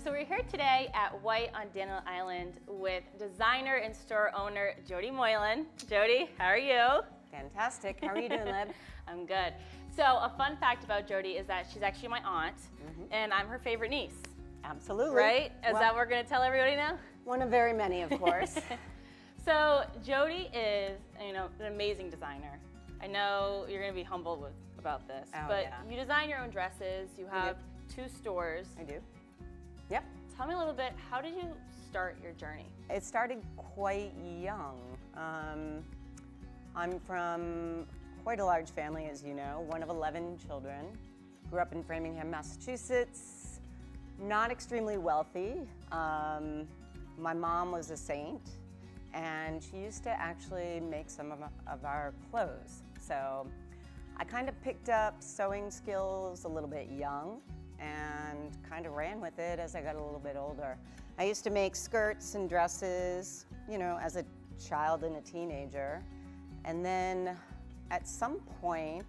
So we're here today at White on Daniel Island with designer and store owner Jody Moylan. Jody, how are you? Fantastic. How are you doing, Lib? I'm good. So a fun fact about Jody is that she's actually my aunt, and I'm her favorite niece. Absolutely. Right? Is that what we're going to tell everybody now? One of very many, of course. So Jody is, an amazing designer. I know you're going to be humble about this, but you design your own dresses. You have 2 stores. I do. Yep. Tell me a little bit, how did you start your journey? It started quite young. I'm from quite a large family, as you know, one of 11 children. Grew up in Framingham, Massachusetts. Not extremely wealthy. My mom was a saint, and she used to actually make some of our clothes. So I kind of picked up sewing skills a little bit young and kind of ran with it as I got a little bit older. I used to make skirts and dresses, as a child and a teenager. And then at some point,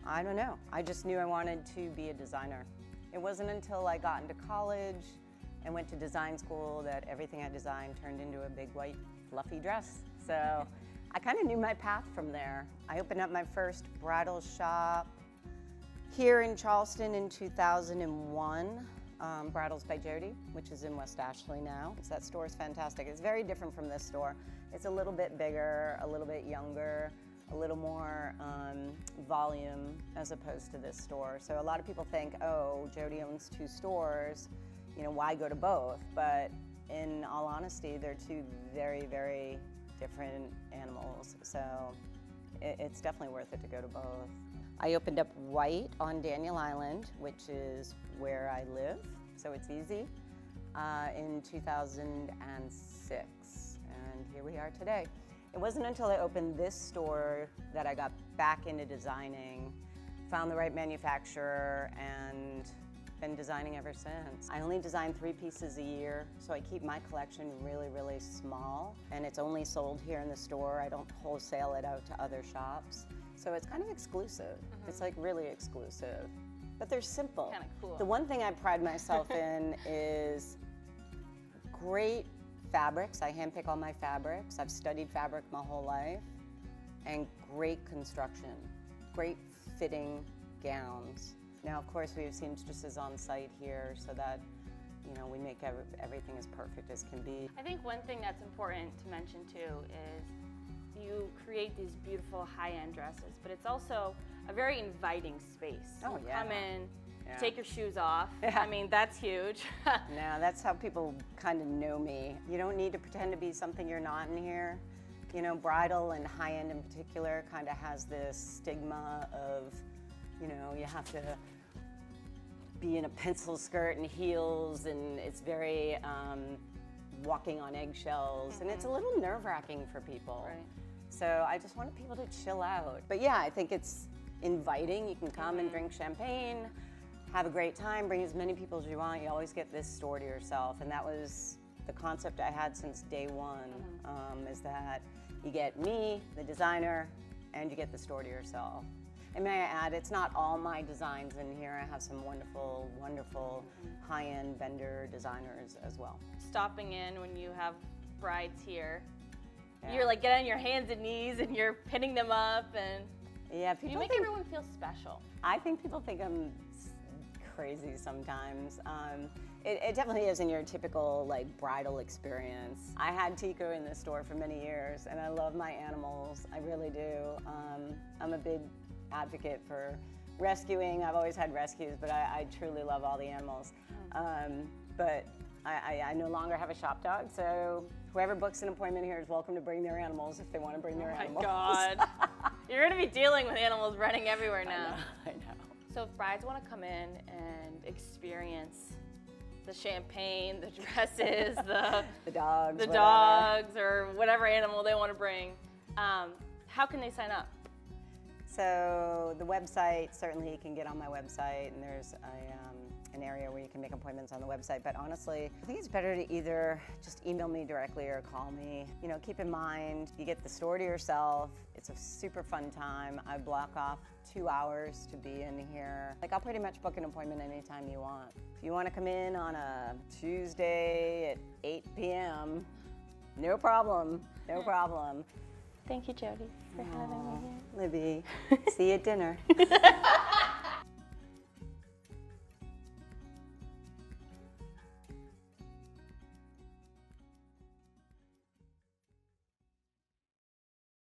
I don't know, I just knew I wanted to be a designer. It wasn't until I got into college and went to design school that everything I designed turned into a big white fluffy dress. So I kind of knew my path from there. I opened up my first bridal shop here in Charleston in 2001, Bridals by Jody, which is in West Ashley now. So that store is fantastic. It's very different from this store. It's a little bit bigger, a little bit younger, a little more volume as opposed to this store. So a lot of people think, oh, Jody owns 2 stores, why go to both? But in all honesty, they're 2 very, very different animals. So it's definitely worth it to go to both. I opened up White on Daniel Island, which is where I live, so it's easy, in 2006, and here we are today. It wasn't until I opened this store that I got back into designing, found the right manufacturer, and been designing ever since. I only design 3 pieces a year, so I keep my collection really, really small, and it's only sold here in the store. I don't wholesale it out to other shops. So it's kind of exclusive. It's like really exclusive, but they're simple. Kind of cool. The one thing I pride myself in is great fabrics. I handpick all my fabrics. I've studied fabric my whole life, and great construction, great fitting gowns. Now, of course, we have seamstresses on site here, so that we make everything as perfect as can be. I think one thing that's important to mention too is you create these beautiful high-end dresses, but it's also a very inviting space. Oh, you come in, take your shoes off. Yeah. I mean, that's huge. No, that's how people kind of know me. You don't need to pretend to be something you're not in here. Bridal and high-end in particular kind of has this stigma of, you have to be in a pencil skirt and heels, and it's very walking on eggshells, and it's a little nerve-wracking for people. Right. So I just wanted people to chill out. But yeah, I think it's inviting. You can come and drink champagne, have a great time, bring as many people as you want. You always get this store to yourself, and that was the concept I had since day one, is that you get me, the designer, and you get the store to yourself. And may I add, it's not all my designs in here. I have some wonderful, wonderful high-end vendor designers as well. Stopping in when you have brides here, you're like getting on your hands and knees and you're pinning them up, and you make everyone feel special. I think people think I'm crazy sometimes. It definitely isn't your typical bridal experience. I had Tico in this store for many years, and I love my animals. I really do. I'm a big advocate for rescuing. I've always had rescues, but I truly love all the animals. But I no longer have a shop dog, so whoever books an appointment here is welcome to bring their animals if they want to bring their animals. Oh my God. You're going to be dealing with animals running everywhere now. I know. So if brides want to come in and experience the champagne, the dresses, the dogs, or whatever animal they want to bring, how can they sign up? So the website, certainly you can get on my website, and there's an area where you can make appointments on the website. But honestly, I think it's better to either just email me directly or call me. You know, keep in mind, you get the store to yourself. It's a super fun time. I block off 2 hours to be in here. Like, I'll pretty much book an appointment anytime you want. If you want to come in on a Tuesday at 8 p.m., no problem, no problem. Thank you, Jody, for having me here. Libby, see you at dinner.